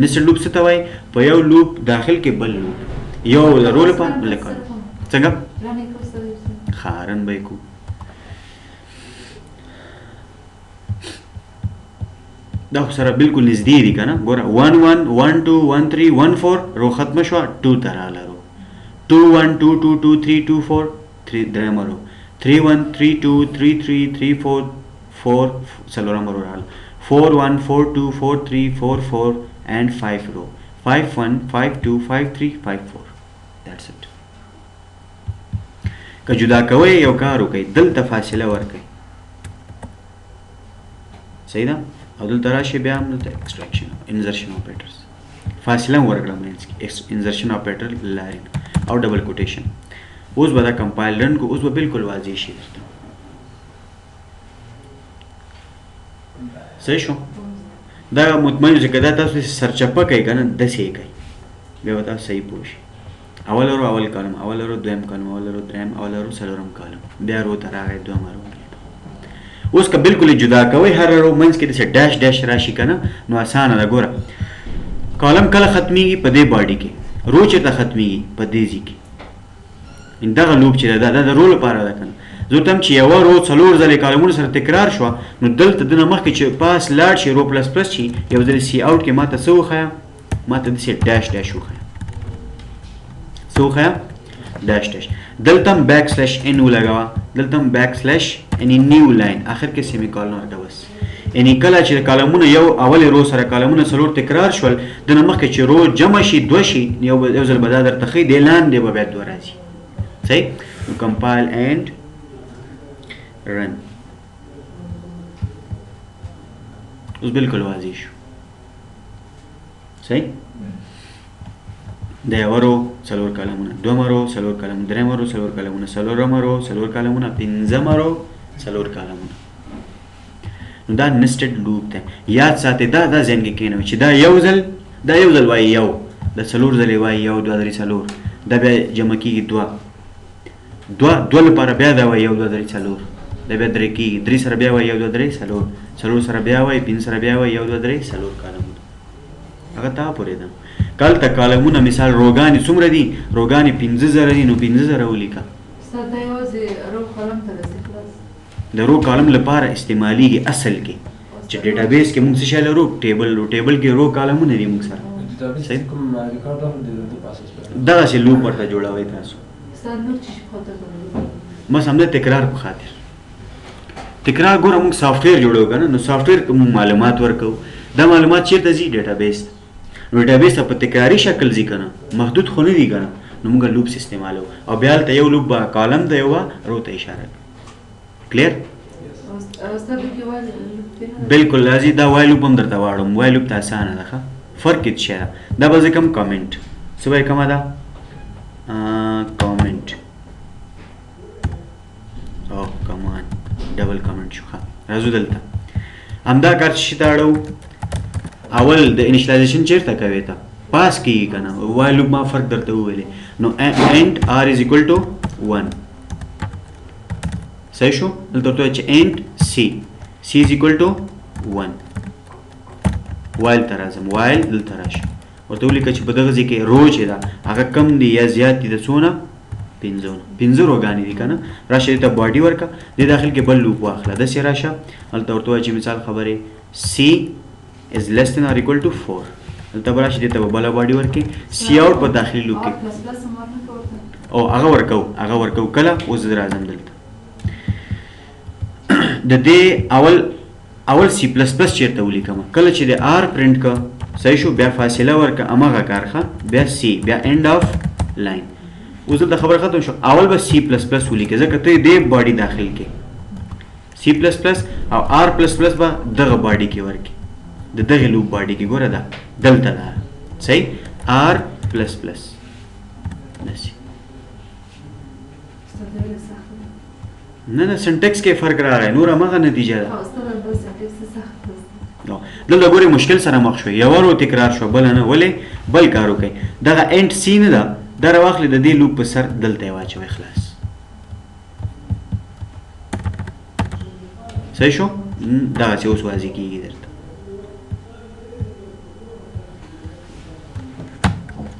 nested لوپ څه ته وایي په یو لوپ داخل کې بل لوپ یو د رو لپاره بل لپاره څنګه خارن به کو دا سره بالکل نږدې دي که نه ګوره 1 1 1 2 1 3 1 4 رو ختمه شوه 2 ته راغله رو 2 1 2 2 2 3 2 4 3 درېیمه رو 3 1 3 2 3 3 3 4 4 څلورمه رو راغله 4 1 4 2 4 3 4 4 and 5 رو 5 1 5 2 5 3 5 4 that's it که جدا کوئ یو کار وکئ دلته فاصله ورکئ صحیح ده او دلته راشي بیا هم دلته ایکسټراکشن انزرشن اپریټرز فاصله هم ورکړه منځ کې انزرشن اپریټر لاین او ډبل کوټیشن اوس به دا کمپایل رن کو اوس به بالکل واضح شي درته صحیح شو دا مطمئن اوسئ که دا تاسو سرچپه کوئ که نه داسې یې کوئ بیا به تاسو صحیح پوه شئ اول رو اول کالم اول رو دویم کالم اول رو دریم اول رو څلورم کالم بیا رو ته راغی دویمه رو اوس که بالکل جدا کوئ هر رو منځ کې داسې ډیش ډیش راشي که نه نو اسانه ده ګوره کالم کله ختمیږي په دې باډي کې رو چېرته ختمیږي په دې ځای کې دغه لوپ چې ده دا د رو لپاره ده که نه زه ورته چې یوه رو څلور ځلې کالمونو سره تکرار شوه نو دلته دنه مخکې چې پاس لاړ شي رو پلس پلس شي یو ځلې سی آوټ کې ما ته څه وښیه ما ته داسې ډیش ډیش وښیه څه وښیه ډیش ډیش دلته هم بیک سلیش ان ولګوه دلته هم بیک سلیش یعنې نیو لاین آخر کې سیمی کالن ورکړه بس یعنې کله چې کالمونه یو اولې رو سره کالمونه څلور تکرار شول دنه مخکې چې رو جمع شي دوه شي یو ځل به دا درته ښیي دې لاندې به بیا دوه راځي صحیح نو کمپایل اینډ رن اوس بالکل واضح شو صحیح د یوه رو څلور کالمونه دویمه رو څلور کالمونه درېیمه رو څلور کالمونه څلورمه رو څلور کالمونه پنځمه رو څلور کالمونه نو دا نسټډ لوپ دی یاد ساتئ دا ذهن کې کښېنوئ چې دا یو ځل وایي یو د څلور ځلې وایي یو دوه درې څلور دا بیا جمع کېږي دوه لپاره بیا دا وایي یو دوه درې څلور دا بیا درې کېږي درې سره بیا وایي یو دوه درې څلور څلور سره بیا وایي پنځه سره بیا وایي یو دوه درې څلور کالمونه هغه تا پورې ده کلته کالمونه مثال روګانې څومره دي روګانې 15000 دي نو 15000 ولیکه د رو کالم لپاره استعمالیږي اصل کې چې ډیټابیس کې موږ څه شی لرو ټیبل کې رو کالمونه دي موږ سره دغسې لوپ ورته جوړوئ تاسو بس همدا تکرار په خاطر تکرار ګوره موږ سافټویر جوړوو که نه نو سافټویر کې موږ معلومات ورکوو دا معلومات چېرته ځي ډیټابیس ته نو ډیټابیس ته په تکراري شکل ځي که نه محدود خو نه دي که نه نو موږ لوپس استعمالوو او بیا هلته یو لوپ به کالم ته یو به رو ته اشاره کوي کلیر بالکل راځي دا وای لوپ هم درته واړم وای لوپ ته اسانه ده ښه فرق هېڅ شی ده دا به زه کوم کامنټ څه به یې کومه ده کامنټ او کمان ډبل کامنټ شو ښه راځو دلته همدا کار چې شي ته اړو اول د انیشلایزیشن چیرته کوې ته پاس کېږي که نه وای لوپ ما فرق درته وویلې نو اینټ آر از ایکول ټو 1 صحیح شو دلته ورته وایي چې اینټ سی از ایکول ټو 1 وایل ته راځم وایل دلته راشم ورته ولیکه چې په دغه ځای کې رو چې ده هغه کم دي یا زیات دي د څونه 5 روګانې دي که نه راشه دې ته باډي ورکړه دې داخل کې بل لوپ واخله داسې راشه هلته ورته وایي چې مثال خبرې سی is less than or equal to 4 دلته به راشي دې ته به بله باډي ورکړي سی آوټ په داخلي لوپ کې او هغه ورکوو کله اوس زه راځم دلته د دې اول سی پلس پلس چېرته ولیکم کله چې د آر پرنټ که صحیح شو بیا فاصله ورکړه همغه کار ښه بیا سی بیا اینډ آف لاین اوس دلته خبره ختم شو اول به سی پلس پلس ولیکې ځکه ته دې باډي داخل کې سی پلس پلس او آر پلس پلس به دغه باډي کې ورکړي د دغې لوپ باډي کې ګوره دا دلته ده صحیح آر پلس پلس داسې نه سنټکس کې فرق راغی نور همغه نتیجه ده دلته ګورې مشکل سره مخ شو یوه رو تکرار شو بله نه ولې بل کار وکړئ دغه اینټ سی نه ده دا راواخلې د دې لوپ په سر دلته یې واچوئ خلاص صحیح شو دغسې اوس واضح کېږي درته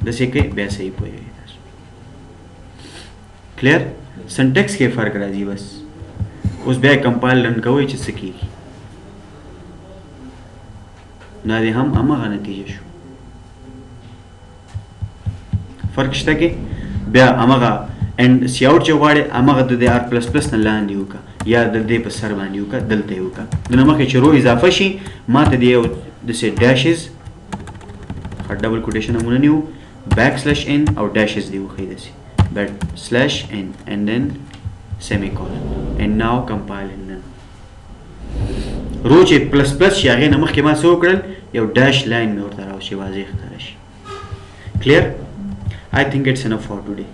داسې کوي بیا صحیح پوهېږئ تاسو کلیر سنټیکس کې فرق راځي بس اوس بیا کمپایل رن کوئ چې څه کېږي دا دې هم همغه نتیجه شو فرق شته کې بیا همغه اینډ سی آوټ چې غواړې همغه د دې آر پلس پلس نه لاندې وکړه یا د دې په سر باندې وکړه دلته یې وکړه د نه مخکې چې رو اضافه شي ما ته دې یو داسې ډیشز ډبل کوټیشن هم ونیو بیک سلیش ان او ډیشز دې وښیي داسې بیک سلیش ان اینډ دین semicolon and now compile and run رو چې پلس پلس شي هغې نه مخکې ما څه وکړل یو ډیش لاین مې ورته راوشي واضح ښکاره شي clear I think it's enough for today